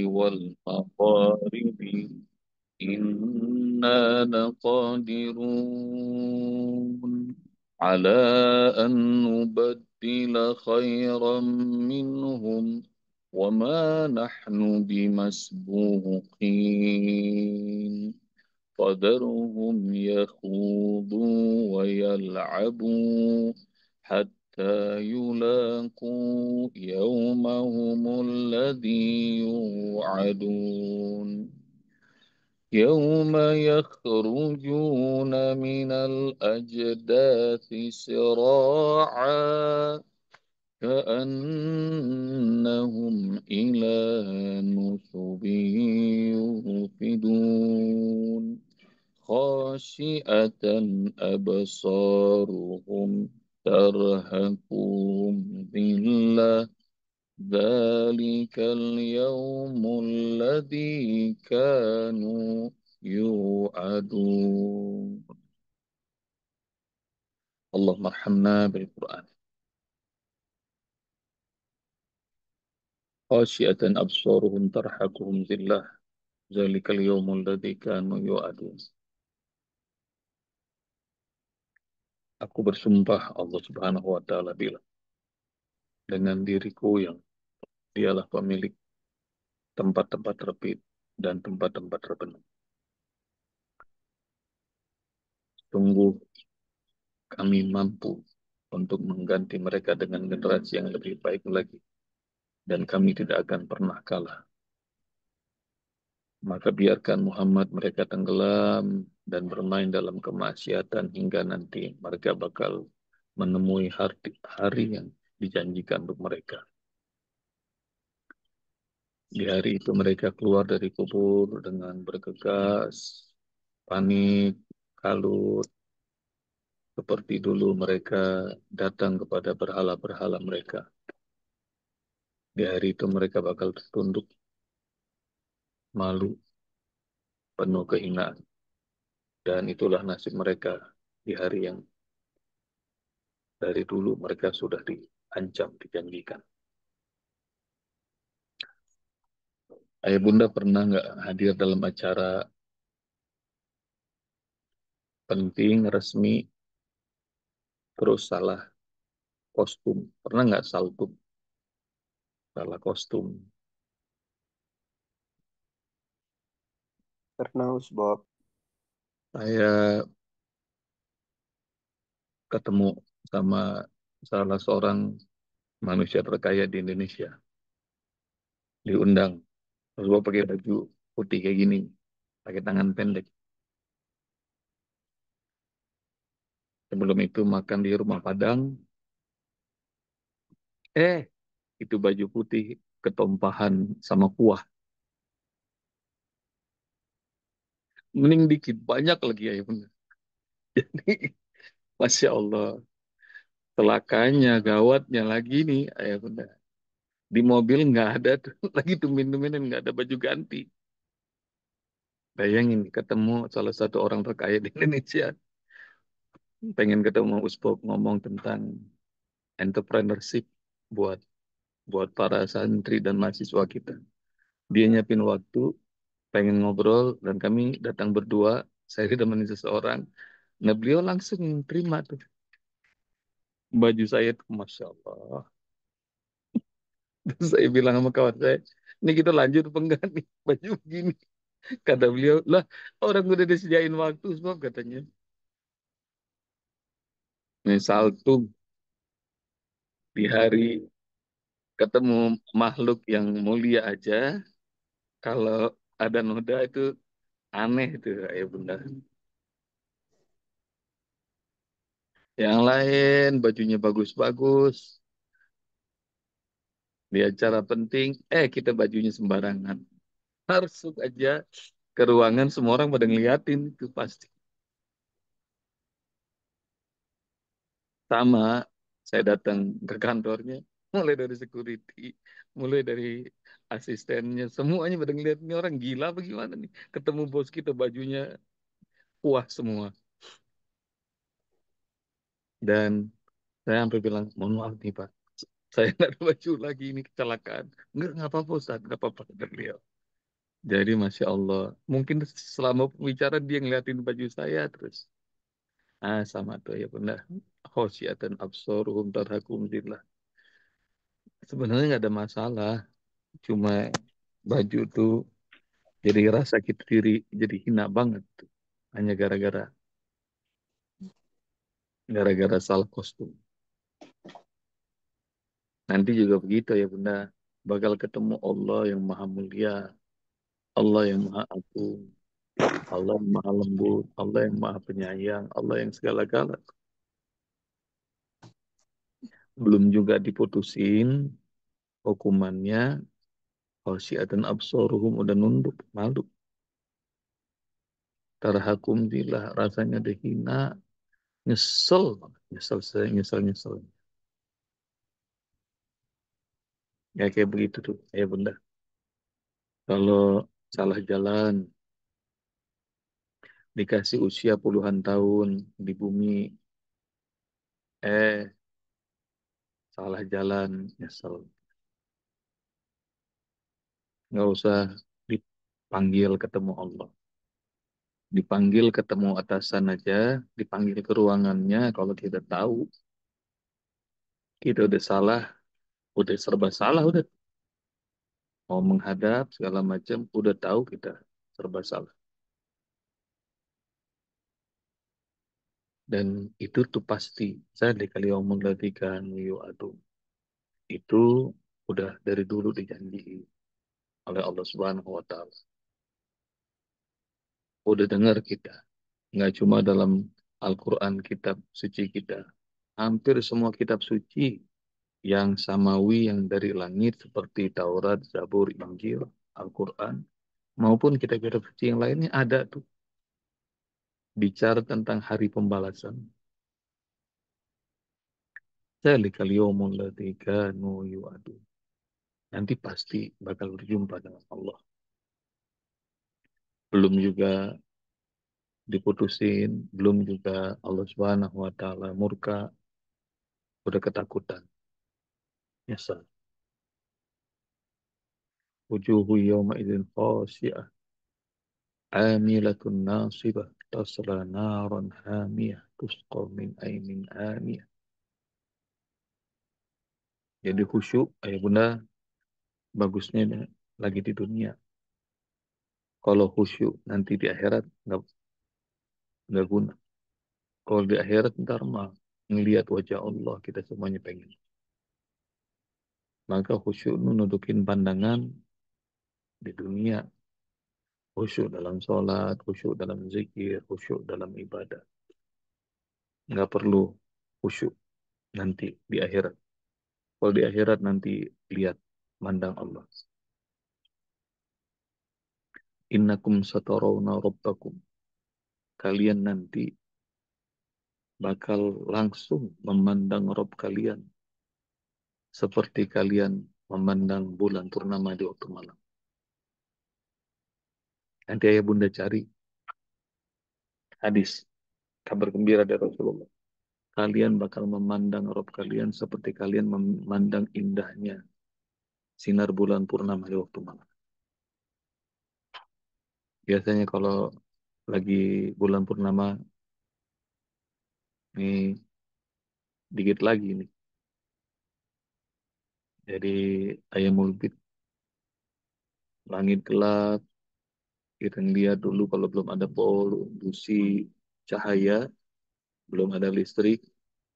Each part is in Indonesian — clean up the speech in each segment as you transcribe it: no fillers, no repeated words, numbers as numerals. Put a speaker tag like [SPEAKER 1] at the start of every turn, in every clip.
[SPEAKER 1] والمغارب إنا لقادرون على أن نبدل خيرا منهم وما نحن بمسبوقين فذرهم يخوضوا ويلعبوا حتى يلاقوا يومهم الذي يوعدون يوم يخرجون من الأجداث سراعا كأنهم إلى نصب يوفدون خاشئة أبصارهم ترهقهم ذلة ذلك اليوم الذي كانوا يوعدون اللهم ارحمنا بالقرآن خاشئة أبصارهم ترهقهم ذلة ذلك اليوم الذي كانوا يوعدون. Aku bersumpah Allah Subhanahu wa taala bilang dengan diriku yang dialah pemilik tempat-tempat terbit dan tempat-tempat terbenam. Sungguh kami mampu untuk mengganti mereka dengan generasi yang lebih baik lagi dan kami tidak akan pernah kalah. Maka biarkan Muhammad mereka tenggelam dan bermain dalam kemaksiatan hingga nanti mereka bakal menemui hari yang dijanjikan untuk mereka. Di hari itu mereka keluar dari kubur dengan bergegas, panik, kalut, seperti dulu mereka datang kepada berhala-berhala mereka. Di hari itu mereka bakal tertunduk, malu, penuh kehinaan. Dan itulah nasib mereka di hari yang dari dulu mereka sudah diancam, dijanjikan. Ayah bunda pernah nggak hadir dalam acara penting, resmi, terus salah kostum? Pernah nggak saltum, salah kostum?
[SPEAKER 2] Pernah Usbab.
[SPEAKER 1] Saya ketemu sama salah seorang manusia terkaya di Indonesia. Diundang. Terus gua pakai baju putih kayak gini. Pakai tangan pendek. Sebelum itu makan di rumah Padang. Eh, itu baju putih ketumpahan sama kuah. Mending dikit, banyak lagi ya bener. Jadi, Masya Allah. Celakanya, gawatnya lagi nih, ayah bunda. Di mobil nggak ada tuh, lagi tumin-tuminin nggak ada baju ganti. Bayangin ketemu salah satu orang terkaya di Indonesia, pengen ketemu Usbok ngomong tentang entrepreneurship buat buat para santri dan mahasiswa kita. Dia nyiapin waktu, pengen ngobrol dan kami datang berdua, saya ditemani seseorang. Nah beliau langsung terima tuh baju saya tuh, masya Allah. Terus saya bilang sama kawan saya, ini kita lanjut apa enggak nih baju begini? Kata beliau, lah orang udah disediain waktu sebab katanya. Misal tuh di hari ketemu makhluk yang mulia aja, kalau ada noda itu aneh itu ya bunda. Yang lain bajunya bagus-bagus, di acara penting, kita bajunya sembarangan. Masuk aja ke ruangan semua orang pada ngeliatin itu pasti. Sama, saya datang ke kantornya, mulai dari security, mulai dari asistennya, semuanya pada ngeliat ini orang gila bagaimana nih. Ketemu bos kita bajunya puas semua. Dan saya sampai bilang, mohon maaf nih Pak, Saya nggak ada baju lagi, ini kecelakaan. Nggak apa-apa Ustaz, nggak apa-apa, kata beliau. Jadi Masya Allah, mungkin selama pembicaraan dia ngeliatin baju saya terus. Ah, sama tuh ya benar. Khosyiatan absoruhum tarhakum zillah. Sebenarnya nggak ada masalah. Cuma baju tuh jadi rasa kita diri jadi hina banget tuh. Hanya gara-gara salah kostum. Nanti juga begitu ya Bunda. Bakal ketemu Allah yang maha mulia, Allah yang maha agung, Allah yang maha lembut, Allah yang maha penyayang, Allah yang segala-gala. Belum juga diputusin hukumannya, khasyiatan absoruhum udah nunduk, malu. Tarhakum dillah, rasanya dihina, nyesel, nyesel saya, nyesel, nyesel. Ya kayak begitu tuh, ya Bunda. Kalau salah jalan, dikasih usia puluhan tahun di bumi, eh salah jalan, nyesel. Nggak usah dipanggil ketemu Allah. Dipanggil ketemu atasan aja, dipanggil ke ruangannya, kalau kita tahu kita udah salah, udah serba salah, udah mau menghadap segala macam, udah tahu kita serba salah. Dan itu tuh pasti, saya dikali omong latihan, aduh, itu udah dari dulu dijanji oleh Allah Subhanahu Wa Taala. Udah dengar kita, nggak cuma dalam Al-Quran kitab suci kita, hampir semua kitab suci yang samawi yang dari langit seperti Taurat, Zabur, Injil, Al-Quran maupun kitab-kitab suci yang lainnya ada tuh bicara tentang hari pembalasan. Zalika al-yawmul ladzi kanu yu'adun. Nanti pasti bakal berjumpa dengan Allah. Belum juga diputusin, belum juga Allah Subhanahu wa taala murka, udah ketakutan. Nyesel. Wujuhu yawma idzin khashi'ah, amilatun nasibah, tasla naran hamiyah, tusqa min ainin aniyah. Jadi khusyuk, ayah bunda, bagusnya lagi di dunia. Kalau khusyuk nanti di akhirat nggak guna. Kalau di akhirat ntar mah ngelihat wajah Allah kita semuanya pengen. Maka khusyuk itu nudukin pandangan di dunia. Khusyuk dalam sholat, khusyuk dalam zikir, khusyuk dalam ibadah. Nggak perlu khusyuk nanti di akhirat. Kalau di akhirat nanti lihat mandang Allah. Innakum satarawna rabbakum. Kalian nanti bakal langsung memandang Rob kalian seperti kalian memandang bulan purnama di waktu malam. Nanti ayah bunda cari hadis kabar gembira dari Rasulullah. Kalian bakal memandang Rob kalian seperti kalian memandang indahnya sinar bulan purnama di waktu malam. Biasanya kalau lagi bulan purnama, nih dikit lagi nih. Jadi ayam mulbit, langit gelap, kita lihat dulu kalau belum ada polusi cahaya, belum ada listrik.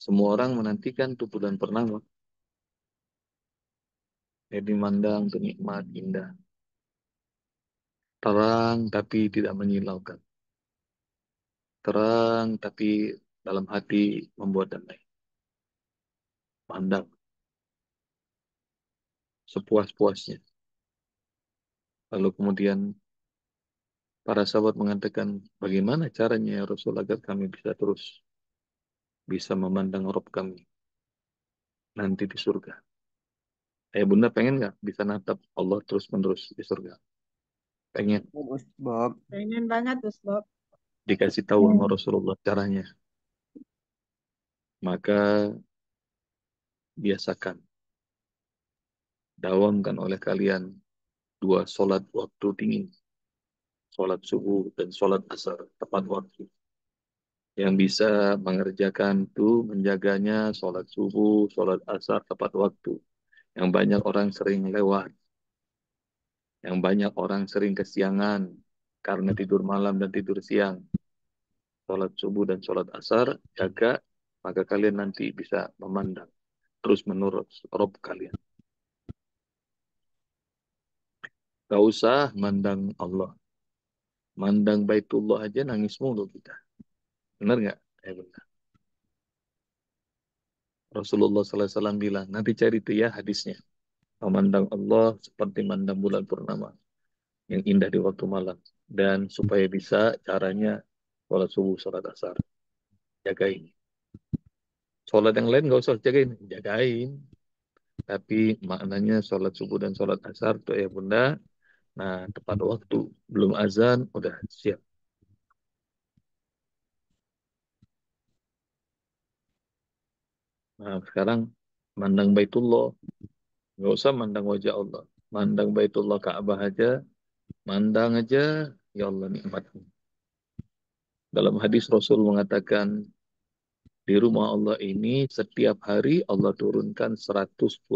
[SPEAKER 1] Semua orang menantikan tuh bulan purnama. Jadi mandang tuh nikmat, indah. Terang tapi tidak menyilaukan. Terang tapi dalam hati membuat damai. Pandang sepuas-puasnya. Lalu kemudian para sahabat mengatakan, bagaimana caranya ya Rasul agar kami bisa terus bisa memandang Rob kami nanti di surga. Bunda pengen nggak bisa natap Allah terus menerus di surga? Pengen.
[SPEAKER 2] Bagus, Bob. Pengen banget, Gus Bob.
[SPEAKER 1] Dikasih tahu sama Rasulullah caranya. Maka biasakan. dawamkan oleh kalian dua sholat waktu dingin, sholat subuh dan sholat asar tepat waktu. Yang bisa mengerjakan itu menjaganya sholat subuh, sholat asar tepat waktu. Yang banyak orang sering lewat, yang banyak orang sering kesiangan karena tidur malam dan tidur siang. Sholat subuh dan sholat asar, jaga, maka kalian nanti bisa memandang terus menerus Rob kalian. Gak usah mandang Allah. Mandang Baitullah aja nangis mulu kita. Benar nggak? Ya benar. Rasulullah SAW bilang, nanti cari itu ya hadisnya. Memandang Allah seperti mandang bulan purnama yang indah di waktu malam. Dan supaya bisa caranya sholat subuh, sholat asar. Jagain. Sholat yang lain nggak usah jagain. Jagain. Tapi maknanya sholat subuh dan sholat asar tuh ya bunda. Nah tepat waktu. Belum azan, udah siap. Nah sekarang mandang Baitullah. Nggak usah mandang wajah Allah. Mandang Baitullah Ka'bah aja. Mandang aja. Ya Allah nikmatnya. Dalam hadis Rasul mengatakan, di rumah Allah ini setiap hari Allah turunkan 120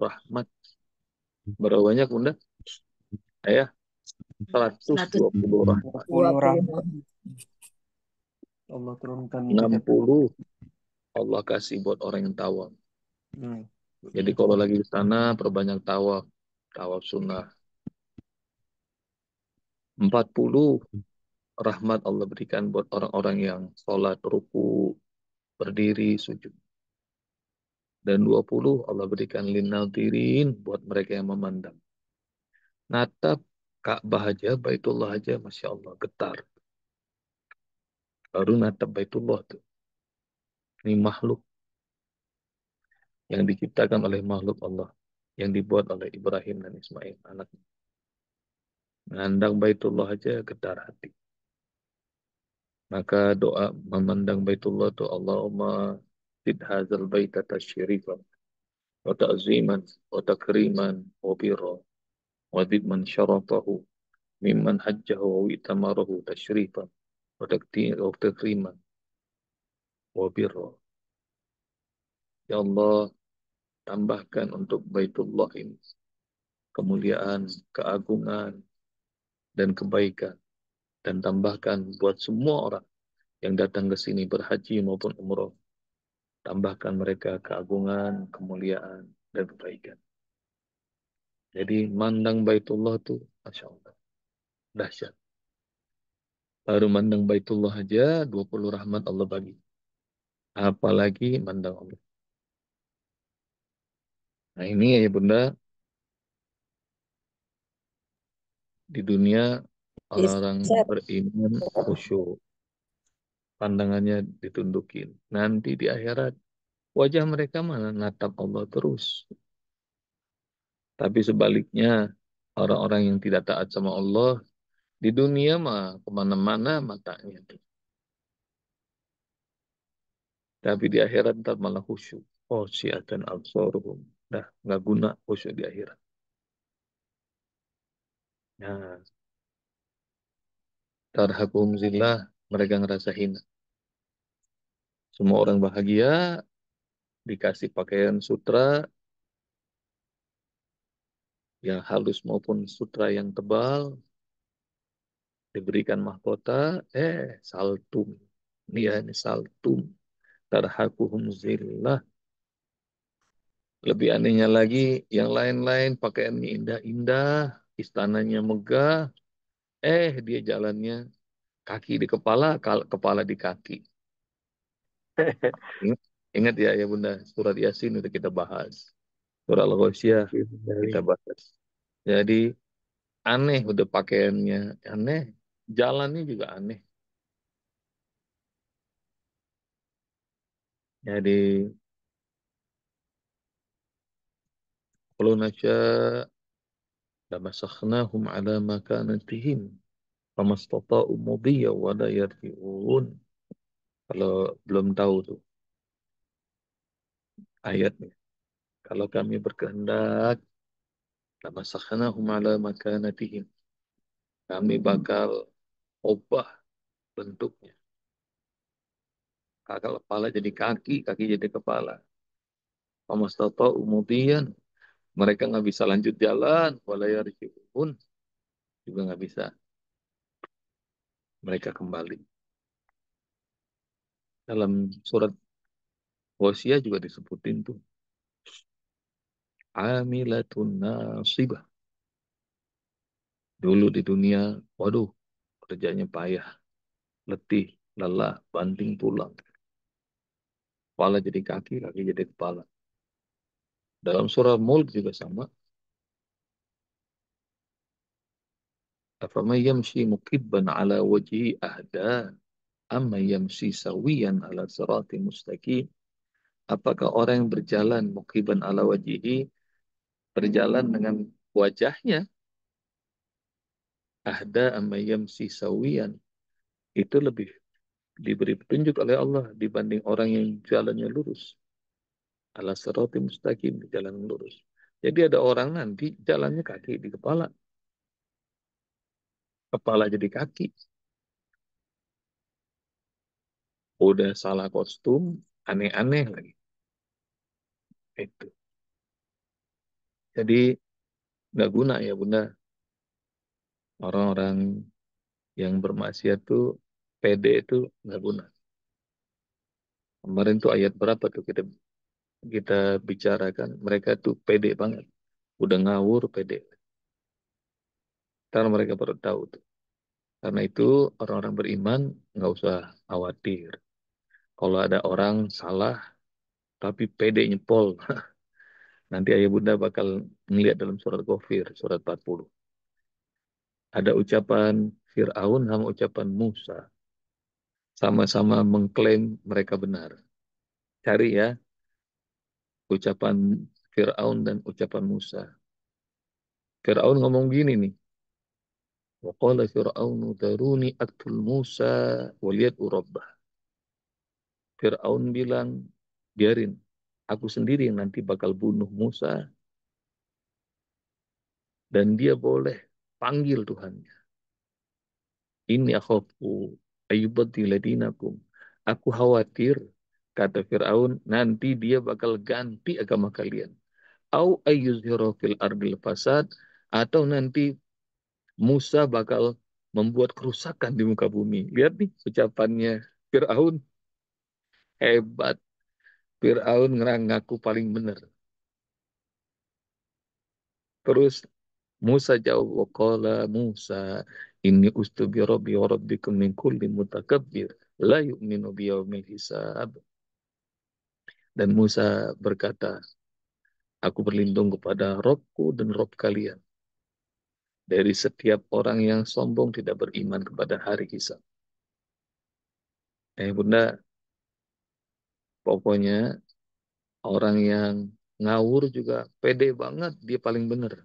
[SPEAKER 1] rahmat. Berapa banyak bunda? Ya, 120 rahmat.
[SPEAKER 2] 20
[SPEAKER 3] rahmat
[SPEAKER 2] rahmat.
[SPEAKER 3] Allah turunkan
[SPEAKER 1] enam
[SPEAKER 3] tiap
[SPEAKER 1] puluh Allah kasih buat orang yang tawaf.
[SPEAKER 3] hmm.
[SPEAKER 1] Jadi kalau lagi di sana perbanyak tawaf. Tawaf sunnah. 40 rahmat Allah berikan buat orang-orang yang sholat, ruku, berdiri, sujud. Dan 20 Allah berikan linnadirin buat mereka yang memandang. Natap Ka'bah aja, Baitullah aja, Masya Allah, getar. Baru natap Baitullah tuh. Ini makhluk yang diciptakan oleh makhluk Allah. Yang dibuat oleh Ibrahim dan Ismail, anaknya. Mengandang Baitullah aja getar hati. Maka doa memandang Baitullah itu Allahumma zid hadzal baita tasyrifan wa ta'ziman wa takriman wa birra wa zid man syarafahu mimman hajjahu wa itamarahu tasyrifan wa takriman wa birra. Ya Allah, tambahkan untuk Baitullah ini kemuliaan, keagungan, dan kebaikan. Dan tambahkan buat semua orang yang datang ke sini berhaji maupun umroh. Tambahkan mereka keagungan, kemuliaan, dan kebaikan. Jadi mandang Baitullah itu, Masya Allah, dahsyat. Baru mandang Baitullah aja, 20 rahmat Allah bagi. Apalagi mandang Allah. Nah ini ya bunda, di dunia orang-orang
[SPEAKER 2] Ustaz,
[SPEAKER 1] beriman khusyuk. Pandangannya ditundukin. Nanti di akhirat, wajah mereka mana natap Allah terus. Tapi sebaliknya, orang-orang yang tidak taat sama Allah, di dunia mah kemana-mana matanya. Tapi di akhirat ntar malah khusyuk. Oh, syiatan absaruhum. Dah, nggak guna khusyuk di akhirat. Nah, tarhakum zillah, mereka ngerasa hina. Semua orang bahagia, dikasih pakaian sutra, yang halus maupun sutra yang tebal, diberikan mahkota, saltum. Ini saltum. Tarhakuhum zillah. Lebih anehnya lagi, yang lain-lain pakaiannya indah-indah, istananya megah, dia jalannya kaki di kepala, kepala di kaki. Ingat, ingat ya, ya Bunda, surat Yasin itu kita bahas. Surat Al-Ghasyiyah kita bahas. Jadi aneh udah pakaiannya, aneh, jalannya juga aneh. Jadi kalau nasya lamasakhnahum ala makanatihim famastata'u mudiyya wa la yarji'un. Kalau belum tahu tuh ayatnya. Kalau kami berkehendak, Lamasakhnahum ala makanatihim. Kami bakal ubah bentuknya. Kepala jadi kaki, kaki jadi kepala. Pamastata'u umudian. Mereka nggak bisa lanjut jalan. Walayarji'un. Juga nggak bisa. Mereka kembali. Dalam surat Hosea juga disebutin tuh. Amilatun nasibah. Dulu di dunia, waduh, kerjanya payah, letih, lelah, banting tulang. Kepala jadi kaki, kaki jadi kepala. Dalam surah Mulk juga sama. Afaman yamshi mukibban ala wajhi ahda amma yamshi sawiyan ala sirati mustaqim. Apakah orang yang berjalan mukibban ala wajhihi, berjalan dengan wajahnya, ahda amma yamshi sawiyan, itu lebih diberi petunjuk oleh Allah dibanding orang yang jalannya lurus. Ala sirati mustaqim, di jalan lurus. Jadi ada orang nanti jalannya kaki di kepala, kepala jadi kaki. Udah salah kostum, aneh-aneh lagi. Itu. Jadi nggak guna ya bunda, orang-orang yang bermaksiat tuh pede itu nggak guna. Kemarin tuh ayat berapa tuh kita kita bicarakan, mereka tuh pede banget, udah ngawur pede. Karena mereka baru tahu tuh. Karena itu orang-orang beriman nggak usah khawatir. Kalau ada orang salah tapi pede nyepol, nanti ayah bunda bakal ngeliat dalam surat Ghafir, surat 40. Ada ucapan Fir'aun sama ucapan Musa. Sama-sama mengklaim mereka benar. Cari ya, ucapan Fir'aun dan ucapan Musa. Fir'aun ngomong gini nih. Waqala Fir'aunu daruni aktul Musa waliyad'u rabbah. Fir'aun bilang, biarin. Aku sendiri yang nanti bakal bunuh Musa. Dan dia boleh panggil Tuhannya. Ini akhafu ayyubaddila dinakum. Aku khawatir, kata Fir'aun, nanti dia bakal ganti agama kalian. Au ayyuzhira fil ardil fasad, atau nanti Musa bakal membuat kerusakan di muka bumi. Lihat nih ucapannya Fir'aun. Hebat. Fir'aun ngaku paling benar. Terus Musa jawab, waqala Musa, inni ustubi rabbi wa rabbikum min kulli mutakabbir, la yu'minu biyaumil hisab. Dan Musa berkata, aku berlindung kepada Robku dan Rob kalian dari setiap orang yang sombong tidak beriman kepada hari hisab. Bunda, pokoknya orang yang ngawur juga pede banget, dia paling benar.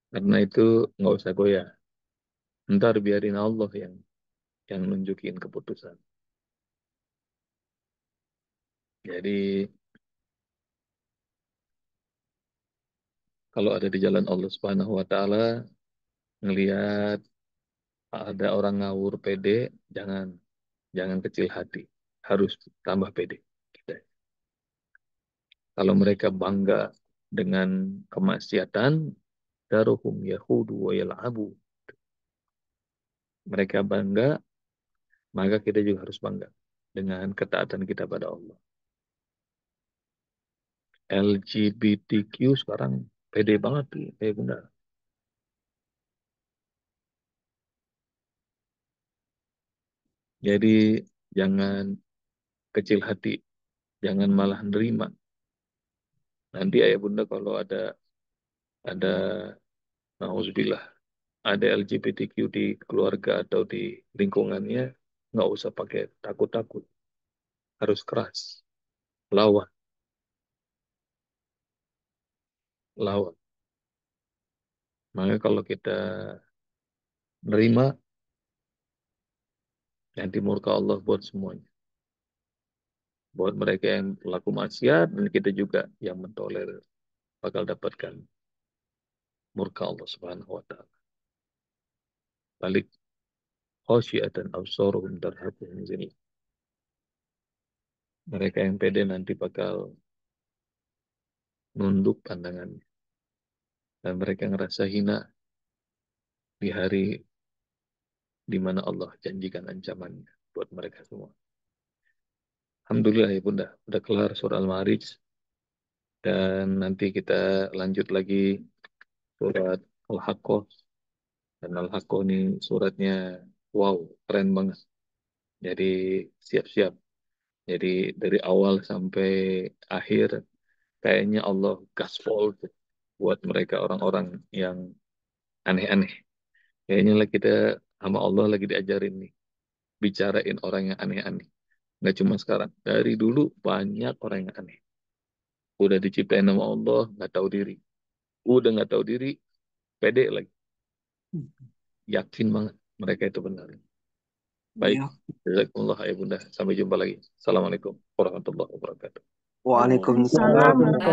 [SPEAKER 1] Karena itu nggak usah goyah. Ntar biarin Allah yang nunjukin keputusan. Jadi kalau ada di jalan Allah Subhanahu wa taala, ngelihat ada orang ngawur pede, jangan jangan kecil hati. Harus tambah pede. Kita. Kalau mereka bangga dengan kemaksiatan, daruhum yahudu wa yal'abu. Mereka bangga, maka kita juga harus bangga dengan ketaatan kita pada Allah. LGBTQ sekarang pede banget nih, benar. Jadi jangan kecil hati, jangan malah nerima. Nanti ayah bunda kalau ada nauzubillah, ada LGBTQ di keluarga atau di lingkungannya, nggak usah pakai takut-takut, harus keras, lawan, lawan. Maka kalau kita nerima, nanti murka Allah buat semuanya. buat mereka yang pelaku maksiat, dan kita juga yang mentolerir bakal dapatkan murka Allah Subhanahu wa taala. Balik khasyiatan absaruhum tarhaquhum zillah. Mereka yang pede nanti bakal nunduk pandangan, dan mereka ngerasa hina di hari di mana Allah janjikan ancamannya buat mereka semua. Alhamdulillah ya Bunda, udah kelar surah Al-Ma'arij, dan nanti kita lanjut lagi surat Al-Haqqah. Dan Al-Haqqah ini suratnya wow, keren banget. Jadi siap-siap. Jadi dari awal sampai akhir kayaknya Allah gaspol buat mereka orang-orang yang aneh-aneh. Kayaknya lah kita sama Allah lagi diajarin nih, bicarain orang yang aneh-aneh. Nggak cuma sekarang, dari dulu banyak orang yang aneh. Udah diciptain sama Allah, nggak tahu diri. Udah nggak tahu diri, pede lagi. Yakin banget mereka itu benar. Baik,
[SPEAKER 3] Ya.
[SPEAKER 1] jazakumullah ya Bunda. Sampai jumpa lagi. Assalamualaikum warahmatullahi wabarakatuh.
[SPEAKER 3] Waalaikumsalam.
[SPEAKER 2] Waalaikumsalam warahmatullahi